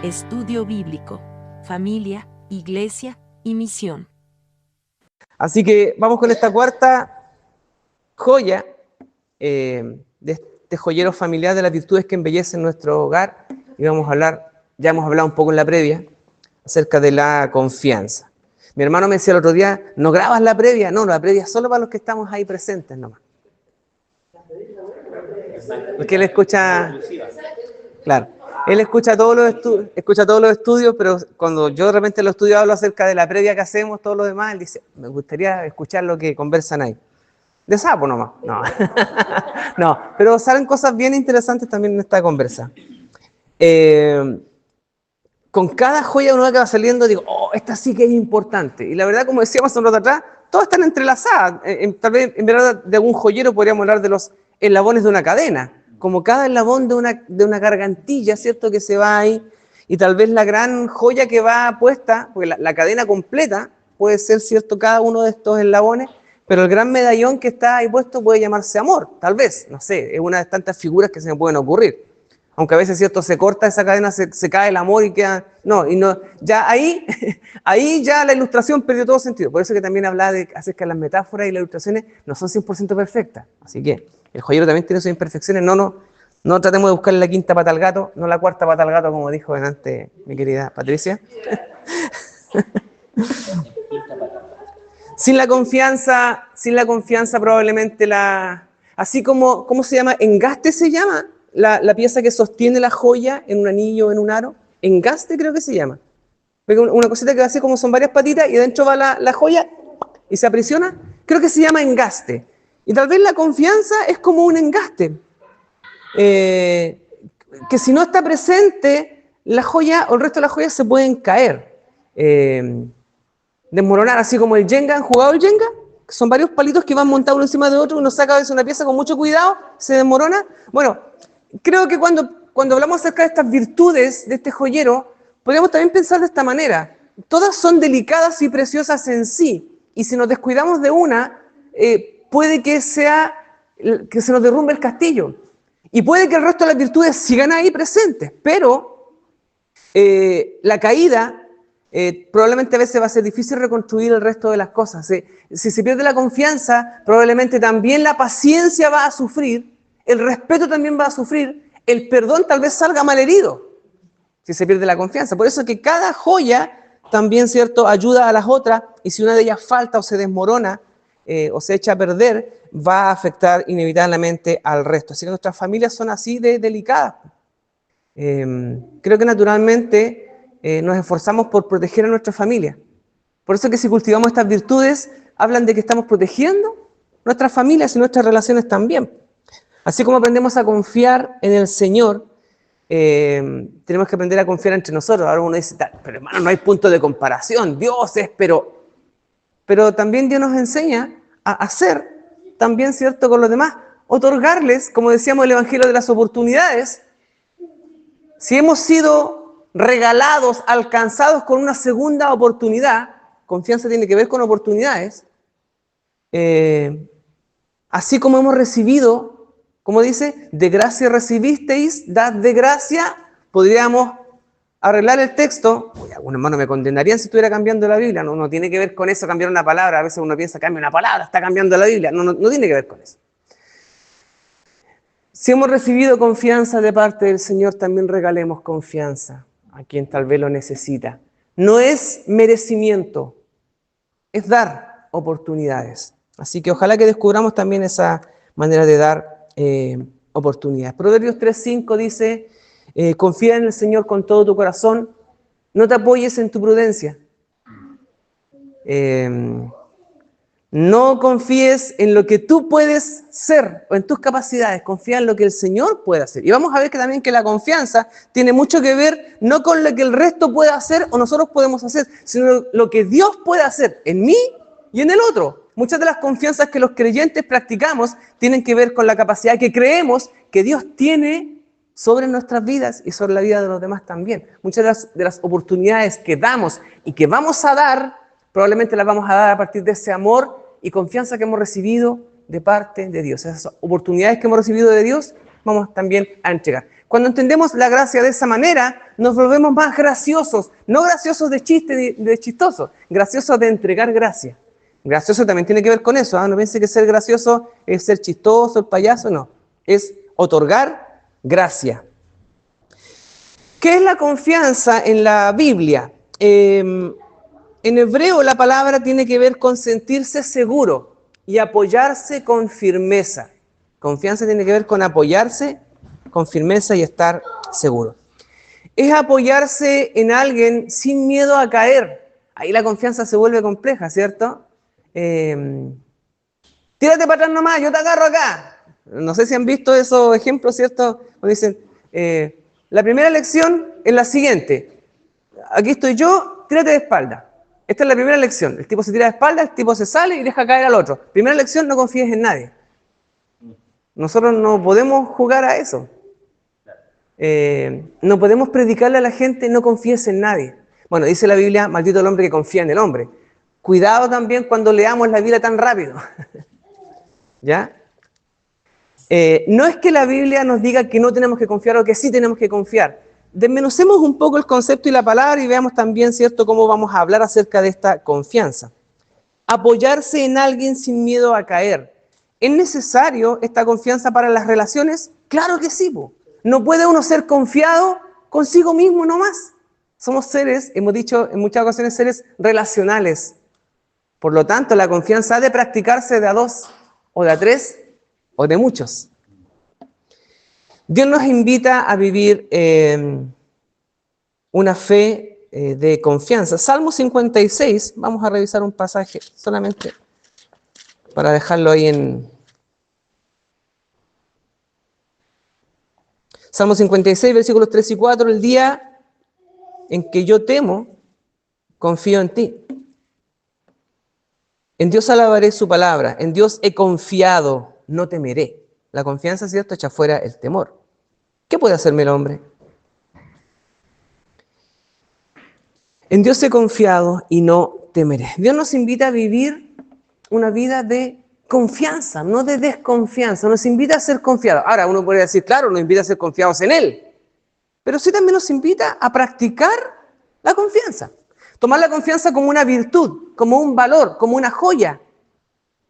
Estudio bíblico, familia, iglesia y misión. Así que vamos con esta cuarta joya de este joyero familiar de las virtudes que embellecen nuestro hogar. Y vamos a hablar, ya hemos hablado un poco en la previa, acerca de la confianza. Mi hermano me decía el otro día, ¿no grabas la previa? No, la previa es solo para los que estamos ahí presentes nomás. Porque él escucha, claro, él escucha todos los estudios, pero cuando yo de repente en los estudios hablo acerca de la previa que hacemos, todo lo demás, él dice, me gustaría escuchar lo que conversan ahí. De sapo nomás, no. No, pero salen cosas bien interesantes también en esta conversa. Con cada joya nueva que va saliendo, digo, oh, esta sí que es importante. Y la verdad, como decíamos un rato atrás, todas están entrelazadas. Tal vez, en verdad, de algún joyero podríamos hablar de los eslabones de una cadena, como cada eslabón de una gargantilla, ¿cierto?, que se va ahí. Y tal vez la gran joya que va puesta, porque la cadena completa puede ser, ¿cierto?, cada uno de estos eslabones, pero el gran medallón que está ahí puesto puede llamarse amor, tal vez, no sé, es una de tantas figuras que se me pueden ocurrir. Aunque a veces, ¿cierto?, se corta esa cadena, se cae el amor y queda... No, ya ahí ya la ilustración perdió todo sentido. Por eso que también hablaba acerca de las metáforas y las ilustraciones no son 100% perfectas. Así que el joyero también tiene sus imperfecciones. No tratemos de buscarle la quinta pata al gato, no la cuarta pata al gato, como dijo antes mi querida Patricia. Sin la confianza probablemente así como, ¿cómo se llama? Engaste se llama. La pieza que sostiene la joya en un anillo o en un aro, engaste creo que se llama. Una cosita que así como son varias patitas y dentro va la joya y se aprisiona, creo que se llama engaste. Y tal vez la confianza es como un engaste, que si no está presente, la joya o el resto de las joyas se pueden caer, desmoronar, así como el Jenga. ¿Han jugado el Jenga? Son varios palitos que van montados uno encima de otro, uno saca a veces una pieza con mucho cuidado, se desmorona. Bueno, creo que cuando hablamos acerca de estas virtudes de este joyero, podríamos también pensar de esta manera. Todas son delicadas y preciosas en sí, y si nos descuidamos de una, puede que se nos derrumbe el castillo. Y puede que el resto de las virtudes sigan ahí presentes, pero la caída probablemente a veces va a ser difícil reconstruir el resto de las cosas. Si se pierde la confianza, probablemente también la paciencia va a sufrir, el respeto también va a sufrir, el perdón tal vez salga malherido, si se pierde la confianza. Por eso es que cada joya también, ¿cierto?, ayuda a las otras, y si una de ellas falta o se desmorona o se echa a perder, va a afectar inevitablemente al resto. Así que nuestras familias son así de delicadas. Creo que naturalmente nos esforzamos por proteger a nuestra familia. Por eso es que si cultivamos estas virtudes, hablan de que estamos protegiendo nuestras familias y nuestras relaciones también. Así como aprendemos a confiar en el Señor, tenemos que aprender a confiar entre nosotros. Ahora uno dice, pero hermano, no hay punto de comparación, Dios es, pero también Dios nos enseña a hacer también, ¿cierto?, con los demás, otorgarles, como decíamos, el Evangelio de las oportunidades. Si hemos sido regalados, alcanzados con una segunda oportunidad, confianza tiene que ver con oportunidades, así como hemos recibido, como dice, de gracia recibisteis, dad de gracia, podríamos arreglar el texto. Oye, algunos hermanos me condenarían si estuviera cambiando la Biblia. No tiene que ver con eso, cambiar una palabra. A veces uno piensa, cambia una palabra, está cambiando la Biblia. No tiene que ver con eso. Si hemos recibido confianza de parte del Señor, también regalemos confianza a quien tal vez lo necesita. No es merecimiento, es dar oportunidades. Así que ojalá que descubramos también esa manera de dar oportunidades. Proverbios 3:5 dice, confía en el Señor con todo tu corazón, no te apoyes en tu prudencia. No confíes en lo que tú puedes ser o en tus capacidades, confía en lo que el Señor puede hacer. Y vamos a ver que también que la confianza tiene mucho que ver no con lo que el resto puede hacer o nosotros podemos hacer, sino lo que Dios puede hacer en mí y en el otro. Muchas de las confianzas que los creyentes practicamos tienen que ver con la capacidad que creemos que Dios tiene sobre nuestras vidas y sobre la vida de los demás también. Muchas de las oportunidades que damos y que vamos a dar, probablemente las vamos a dar a partir de ese amor y confianza que hemos recibido de parte de Dios. Esas oportunidades que hemos recibido de Dios, vamos también a entregar. Cuando entendemos la gracia de esa manera, nos volvemos más graciosos, no graciosos de chiste ni de chistoso, graciosos de entregar gracia. Gracioso también tiene que ver con eso, ¿eh? No piense que ser gracioso es ser chistoso, el payaso, no. Es otorgar gracia. ¿Qué es la confianza en la Biblia? En hebreo la palabra tiene que ver con sentirse seguro y apoyarse con firmeza. Confianza tiene que ver con apoyarse con firmeza y estar seguro. Es apoyarse en alguien sin miedo a caer. Ahí la confianza se vuelve compleja, ¿cierto? Tírate para atrás nomás, yo te agarro acá. No sé si han visto esos ejemplos, ¿cierto? Cuando dicen, la primera lección es la siguiente. Aquí estoy yo, tírate de espalda. Esta es la primera lección. El tipo se tira de espalda, el tipo se sale y deja caer al otro. Primera lección, no confíes en nadie. Nosotros no podemos jugar a eso. No podemos predicarle a la gente, no confíes en nadie. Bueno, dice la Biblia, maldito el hombre que confía en el hombre. Cuidado también cuando leamos la Biblia tan rápido. ¿Ya? No es que la Biblia nos diga que no tenemos que confiar o que sí tenemos que confiar. Desmenucemos un poco el concepto y la palabra y veamos también, ¿cierto?, cómo vamos a hablar acerca de esta confianza. Apoyarse en alguien sin miedo a caer. ¿Es necesario esta confianza para las relaciones? Claro que sí, po. No puede uno ser confiado consigo mismo nomás. Somos seres, hemos dicho en muchas ocasiones, seres relacionales. Por lo tanto, la confianza ha de practicarse de a dos, o de a tres, o de muchos. Dios nos invita a vivir una fe de confianza. Salmo 56, vamos a revisar un pasaje solamente para dejarlo ahí en... Salmo 56, versículos 3 y 4, el día en que yo temo, confío en ti. En Dios alabaré su palabra, en Dios he confiado, no temeré. La confianza, ¿cierto?, echa fuera el temor. ¿Qué puede hacerme el hombre? En Dios he confiado y no temeré. Dios nos invita a vivir una vida de confianza, no de desconfianza. Nos invita a ser confiados. Ahora, uno podría decir, claro, nos invita a ser confiados en Él. Pero sí también nos invita a practicar la confianza. Tomar la confianza como una virtud, como un valor, como una joya.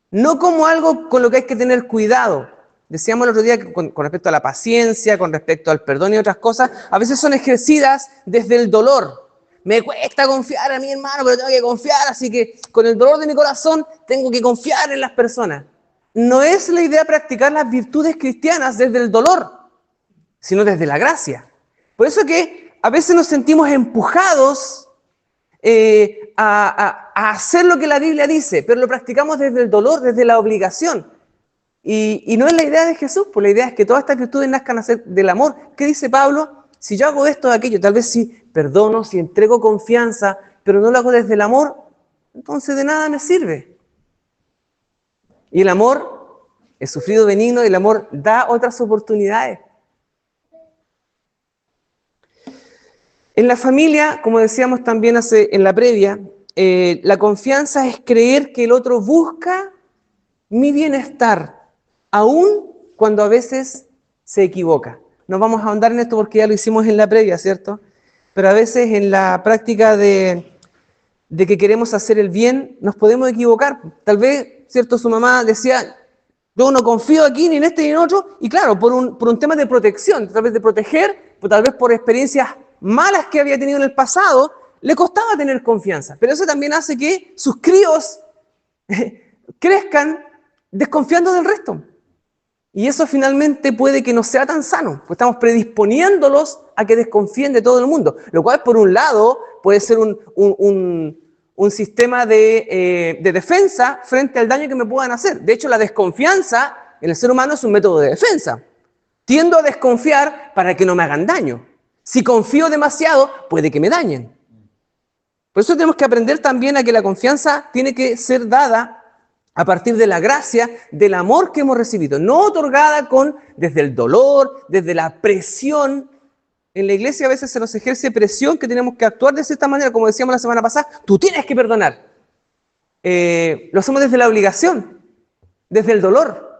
No como algo con lo que hay que tener cuidado. Decíamos el otro día que con respecto a la paciencia, con respecto al perdón y otras cosas, a veces son ejercidas desde el dolor. Me cuesta confiar a mi hermano, pero tengo que confiar, así que con el dolor de mi corazón tengo que confiar en las personas. No es la idea practicar las virtudes cristianas desde el dolor, sino desde la gracia. Por eso que a veces nos sentimos empujados a hacer lo que la Biblia dice, pero lo practicamos desde el dolor, desde la obligación. Y no es la idea de Jesús, pues la idea es que todas estas virtudes nazcan del amor. ¿Qué dice Pablo? Si yo hago esto o aquello, tal vez si perdono, si entrego confianza, pero no lo hago desde el amor, entonces de nada me sirve. Y el amor es sufrido benigno y el amor da otras oportunidades. En la familia, como decíamos también en la previa, la confianza es creer que el otro busca mi bienestar, aun cuando a veces se equivoca. No vamos a ahondar en esto porque ya lo hicimos en la previa, ¿cierto? Pero a veces en la práctica de que queremos hacer el bien, nos podemos equivocar. Tal vez, ¿cierto? Su mamá decía, yo no confío aquí ni en este ni en otro, y claro, por un tema de protección, tal vez de proteger, tal vez por experiencias malas que había tenido en el pasado, le costaba tener confianza. Pero eso también hace que sus críos crezcan desconfiando del resto. Y eso finalmente puede que no sea tan sano, pues estamos predisponiéndolos a que desconfíen de todo el mundo, lo cual por un lado puede ser un sistema de defensa frente al daño que me puedan hacer. De hecho, la desconfianza en el ser humano es un método de defensa. Tiendo a desconfiar para que no me hagan daño. Si confío demasiado, puede que me dañen. Por eso tenemos que aprender también a que la confianza tiene que ser dada a partir de la gracia, del amor que hemos recibido, no otorgada desde el dolor, desde la presión. En la iglesia a veces se nos ejerce presión que tenemos que actuar de cierta manera, como decíamos la semana pasada, tú tienes que perdonar. Lo hacemos desde la obligación, desde el dolor,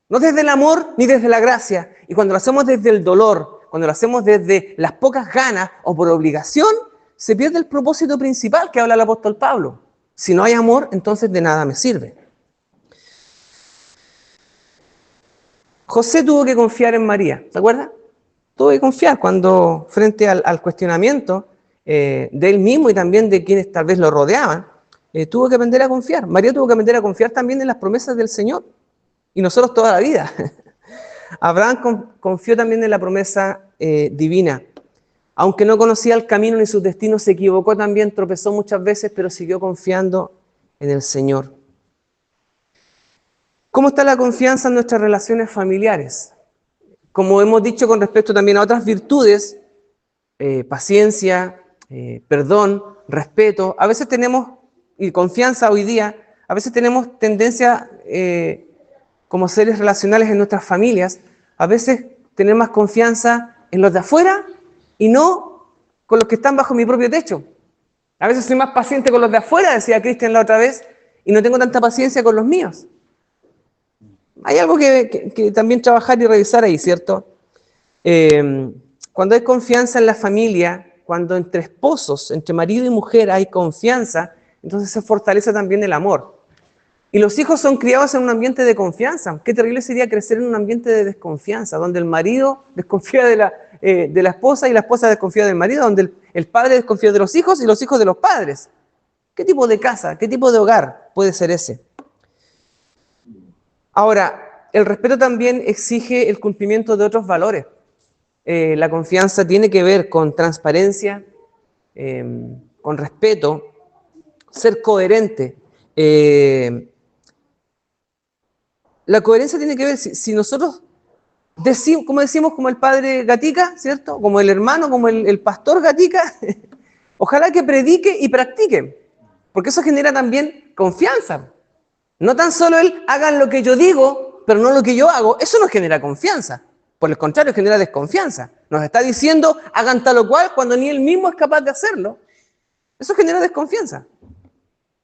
no desde el amor ni desde la gracia. Y cuando lo hacemos desde el dolor, cuando lo hacemos desde las pocas ganas o por obligación, se pierde el propósito principal que habla el apóstol Pablo. Si no hay amor, entonces de nada me sirve. José tuvo que confiar en María, ¿se acuerdan? Tuvo que confiar cuando frente al cuestionamiento de él mismo y también de quienes tal vez lo rodeaban, tuvo que aprender a confiar. María tuvo que aprender a confiar también en las promesas del Señor y nosotros toda la vida. Abraham confió también en la promesa divina. Aunque no conocía el camino ni sus destinos, se equivocó también, tropezó muchas veces, pero siguió confiando en el Señor. ¿Cómo está la confianza en nuestras relaciones familiares? Como hemos dicho con respecto también a otras virtudes, paciencia, perdón, respeto, a veces tenemos, y confianza hoy día, a veces tenemos tendencia como seres relacionales en nuestras familias, a veces tener más confianza en los de afuera y no con los que están bajo mi propio techo. A veces soy más paciente con los de afuera, decía Cristian la otra vez, y no tengo tanta paciencia con los míos. Hay algo que también trabajar y revisar ahí, ¿cierto? Cuando hay confianza en la familia, cuando entre esposos, entre marido y mujer hay confianza, entonces se fortalece también el amor. Y los hijos son criados en un ambiente de confianza. Qué terrible sería crecer en un ambiente de desconfianza, donde el marido desconfía de la esposa y la esposa desconfía del marido, donde el padre desconfía de los hijos y los hijos de los padres. ¿Qué tipo de casa, qué tipo de hogar puede ser ese? Ahora, el respeto también exige el cumplimiento de otros valores. La confianza tiene que ver con transparencia, con respeto, ser coherente. La coherencia tiene que ver, si nosotros decimos, como el padre Gatica, ¿cierto? Como el hermano, como el pastor Gatica, ojalá que predique y practique, porque eso genera también confianza. No tan solo hagan lo que yo digo, pero no lo que yo hago, eso no genera confianza. Por el contrario, genera desconfianza. Nos está diciendo, hagan tal o cual, cuando ni él mismo es capaz de hacerlo. Eso genera desconfianza.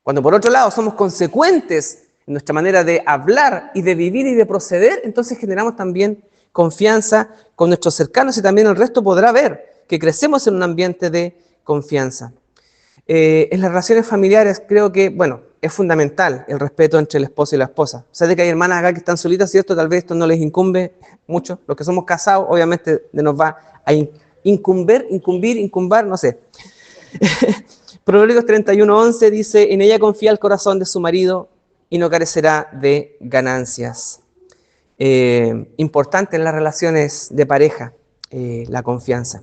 Cuando por otro lado somos consecuentes en nuestra manera de hablar y de vivir y de proceder, entonces generamos también confianza con nuestros cercanos y también el resto podrá ver que crecemos en un ambiente de confianza. En las relaciones familiares creo que, bueno, es fundamental el respeto entre el esposo y la esposa. Sé de que hay hermanas acá que están solitas, ¿cierto? Tal vez esto no les incumbe mucho. Los que somos casados, obviamente, nos va a incumbar, no sé. Proverbios 31:11 dice, en ella confía el corazón de su marido y no carecerá de ganancias. Importante en las relaciones de pareja, la confianza.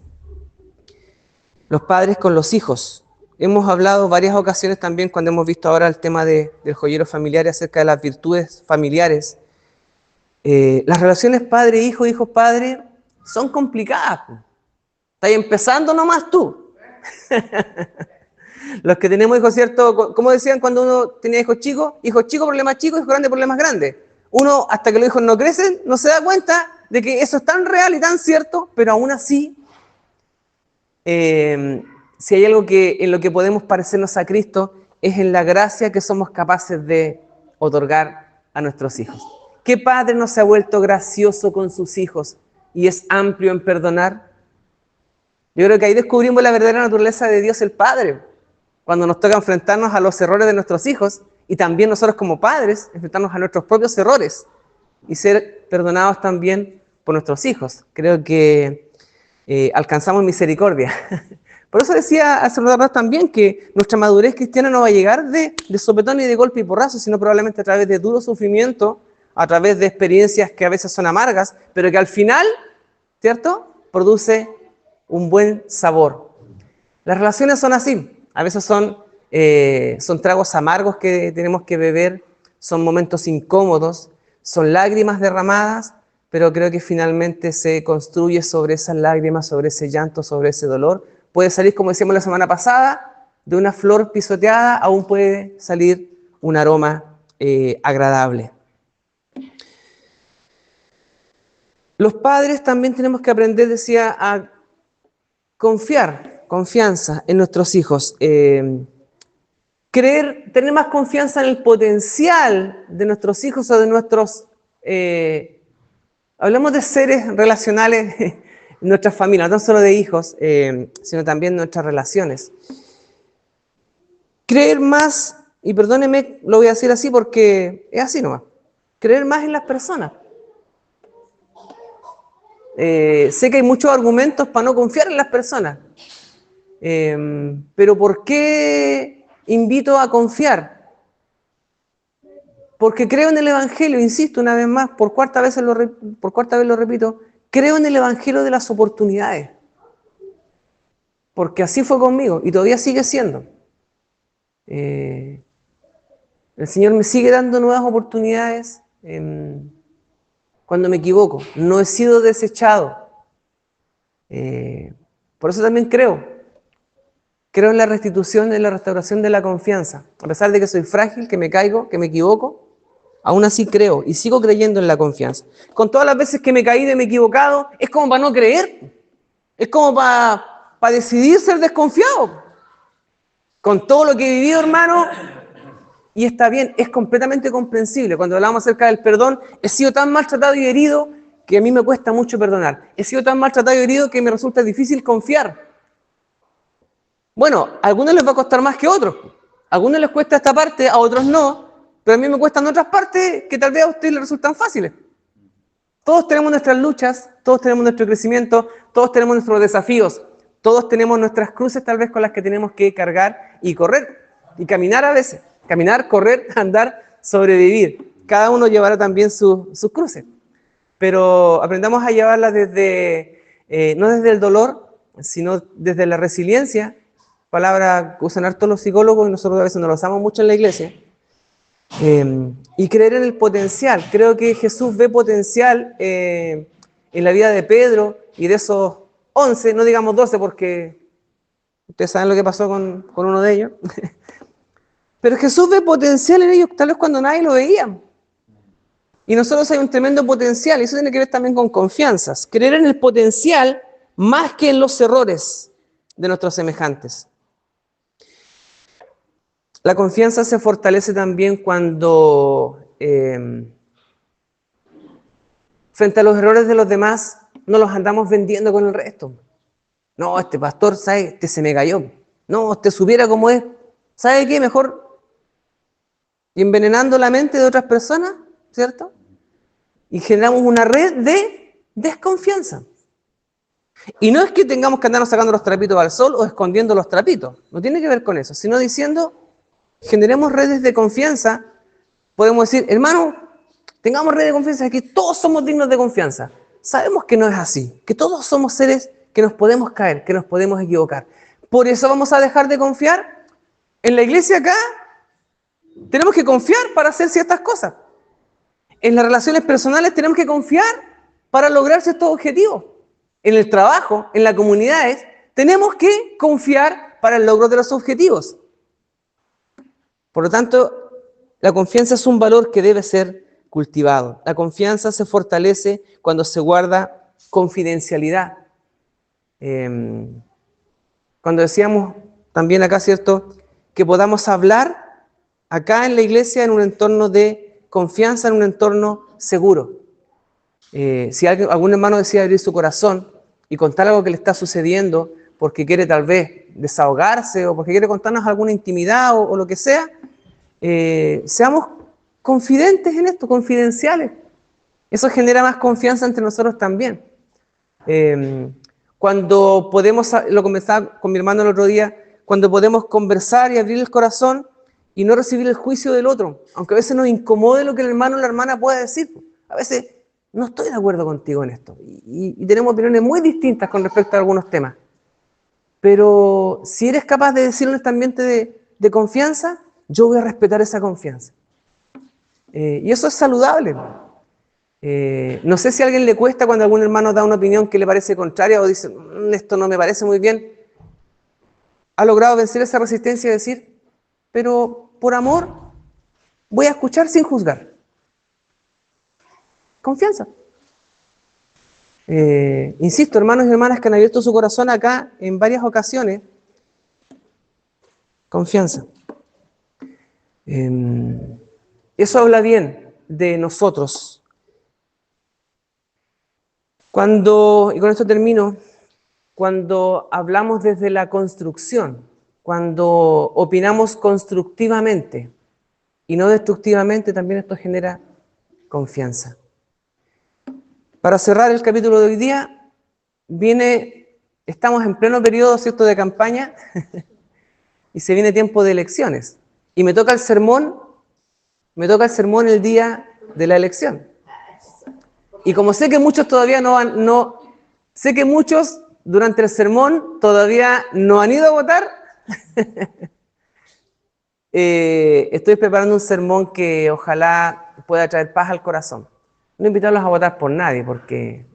Los padres con los hijos. Hemos hablado varias ocasiones también cuando hemos visto ahora el tema del joyero familiar acerca de las virtudes familiares. Las relaciones padre-hijo, hijo-padre son complicadas. Estás empezando nomás tú. Los que tenemos hijos, ¿cierto? Como decían cuando uno tenía hijos chicos, problemas chicos, hijos grandes, problemas grandes. Uno, hasta que los hijos no crecen, no se da cuenta de que eso es tan real y tan cierto, pero aún así, si hay algo en lo que podemos parecernos a Cristo, es en la gracia que somos capaces de otorgar a nuestros hijos. ¿Qué padre no se ha vuelto gracioso con sus hijos y es amplio en perdonar? Yo creo que ahí descubrimos la verdadera naturaleza de Dios el Padre, cuando nos toca enfrentarnos a los errores de nuestros hijos y también nosotros como padres enfrentarnos a nuestros propios errores y ser perdonados también por nuestros hijos. Creo que alcanzamos misericordia. Por eso decía hace un rato también que nuestra madurez cristiana no va a llegar de sopetón y de golpe y porrazo, sino probablemente a través de duro sufrimiento, a través de experiencias que a veces son amargas, pero que al final, ¿cierto?, produce un buen sabor. Las relaciones son así. A veces son tragos amargos que tenemos que beber, son momentos incómodos, son lágrimas derramadas, pero creo que finalmente se construye sobre esas lágrimas, sobre ese llanto, sobre ese dolor. Puede salir, como decíamos la semana pasada, de una flor pisoteada, aún puede salir un aroma agradable. Los padres también tenemos que aprender, decía, a confianza en nuestros hijos. Tener más confianza en el potencial de nuestros hijos o de nuestros... hablamos de seres relacionales nuestras familias, no solo de hijos, sino también nuestras relaciones. Creer más, y perdónenme, lo voy a decir así porque es así nomás, creer más en las personas. Sé que hay muchos argumentos para no confiar en las personas, pero ¿por qué invito a confiar? Porque creo en el Evangelio, insisto una vez más, por cuarta vez lo repito, creo en el Evangelio de las oportunidades. Porque así fue conmigo y todavía sigue siendo. El Señor me sigue dando nuevas oportunidades cuando me equivoco. No he sido desechado. Por eso también creo en la restitución, en la restauración de la confianza. A pesar de que soy frágil, que me caigo, que me equivoco, aún así creo y sigo creyendo en la confianza. Con todas las veces que me he caído y me he equivocado, es como para no creer. Es como para decidir ser desconfiado. Con todo lo que he vivido, hermano, y está bien, es completamente comprensible. Cuando hablamos acerca del perdón, he sido tan maltratado y herido que a mí me cuesta mucho perdonar. He sido tan maltratado y herido que me resulta difícil confiar. Bueno, a algunos les va a costar más que a otros. A algunos les cuesta esta parte, a otros no, pero a mí me cuestan otras partes que tal vez a ustedes les resultan fáciles. Todos tenemos nuestras luchas, todos tenemos nuestro crecimiento, todos tenemos nuestros desafíos, todos tenemos nuestras cruces tal vez con las que tenemos que cargar y correr y caminar a veces. Caminar, correr, andar, sobrevivir. Cada uno llevará también sus cruces. Pero aprendamos a llevarlas desde, no desde el dolor, sino desde la resiliencia, palabra que usan harto los psicólogos y nosotros a veces no lo usamos mucho en la iglesia, y creer en el potencial. Creo que Jesús ve potencial en la vida de Pedro y de esos 11, no digamos 12 porque ustedes saben lo que pasó con uno de ellos, pero Jesús ve potencial en ellos tal vez cuando nadie lo veía. Y nosotros hay un tremendo potencial, y eso tiene que ver también con confianzas. Creer en el potencial más que en los errores de nuestros semejantes. La confianza se fortalece también cuando, frente a los errores de los demás, no los andamos vendiendo con el resto. No, este pastor, ¿sabe? Este se me cayó. No, este supiera cómo es. ¿Sabe qué? Mejor envenenando la mente de otras personas, ¿cierto? Y generamos una red de desconfianza. Y no es que tengamos que andarnos sacando los trapitos al sol o escondiendo los trapitos, no tiene que ver con eso, sino diciendo, generemos redes de confianza. Podemos decir, hermano, tengamos redes de confianza, que todos somos dignos de confianza. Sabemos que no es así, que todos somos seres que nos podemos caer, que nos podemos equivocar. Por eso vamos a dejar de confiar. En la iglesia acá tenemos que confiar para hacer ciertas cosas. En las relaciones personales tenemos que confiar para lograr ciertos objetivos. En el trabajo, en las comunidades, tenemos que confiar para el logro de los objetivos. Por lo tanto, la confianza es un valor que debe ser cultivado. La confianza se fortalece cuando se guarda confidencialidad. Cuando decíamos también acá, ¿cierto?, que podamos hablar acá en la iglesia en un entorno de confianza, en un entorno seguro. Si algún hermano decide abrir su corazón y contar algo que le está sucediendo porque quiere tal vez desahogarse o porque quiere contarnos alguna intimidad o lo que sea, seamos confidentes en esto, confidenciales. Eso genera más confianza entre nosotros también. Cuando podemos, lo conversaba con mi hermano el otro día, cuando podemos conversar y abrir el corazón y no recibir el juicio del otro, aunque a veces nos incomode lo que el hermano o la hermana pueda decir. A veces no estoy de acuerdo contigo en esto y tenemos opiniones muy distintas con respecto a algunos temas. Pero si eres capaz de decirlo en este ambiente de confianza, yo voy a respetar esa confianza. Y eso es saludable. No sé si a alguien le cuesta cuando algún hermano da una opinión que le parece contraria o dice, esto no me parece muy bien. Ha logrado vencer esa resistencia y decir, pero por amor voy a escuchar sin juzgar. Confianza. Insisto, hermanos y hermanas que han abierto su corazón acá en varias ocasiones. Confianza. Eso habla bien de nosotros. Y con esto termino, cuando hablamos desde la construcción, cuando opinamos constructivamente y no destructivamente, también esto genera confianza. Para cerrar el capítulo de hoy día, estamos en pleno periodo, ¿cierto?, de campaña y se viene tiempo de elecciones. Y me toca el sermón el día de la elección. Y como sé que muchos todavía sé que muchos durante el sermón todavía no han ido a votar, estoy preparando un sermón que ojalá pueda traer paz al corazón. No invitarlos a votar por nadie, porque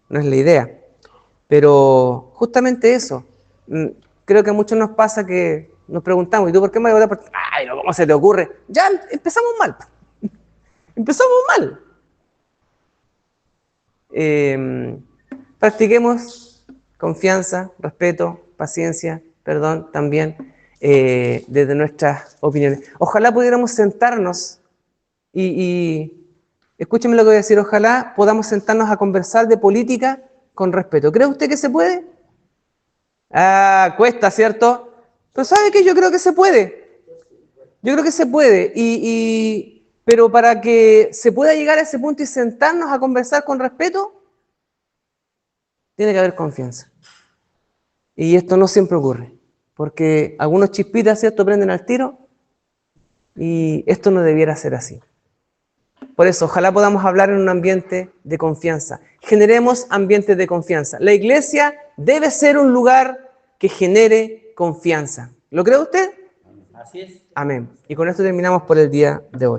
no es la idea. Pero justamente eso. Creo que a muchos nos pasa que nos preguntamos, ¿y tú por qué me vas a votar? Ay, no, ¿cómo se te ocurre? Ya empezamos mal. Empezamos mal. Practiquemos confianza, respeto, paciencia, perdón también desde nuestras opiniones. Ojalá pudiéramos sentarnos y escúcheme lo que voy a decir, ojalá podamos sentarnos a conversar de política con respeto. ¿Cree usted que se puede? Ah, cuesta, ¿cierto? Pero ¿sabe qué? Yo creo que se puede. Yo creo que se puede. Pero para que se pueda llegar a ese punto y sentarnos a conversar con respeto, tiene que haber confianza. Y esto no siempre ocurre, porque algunos chispitas, ¿cierto?, prenden al tiro y esto no debiera ser así. Por eso, ojalá podamos hablar en un ambiente de confianza. Generemos ambientes de confianza. La iglesia debe ser un lugar que genere confianza. ¿Lo cree usted? Así es. Amén. Y con esto terminamos por el día de hoy.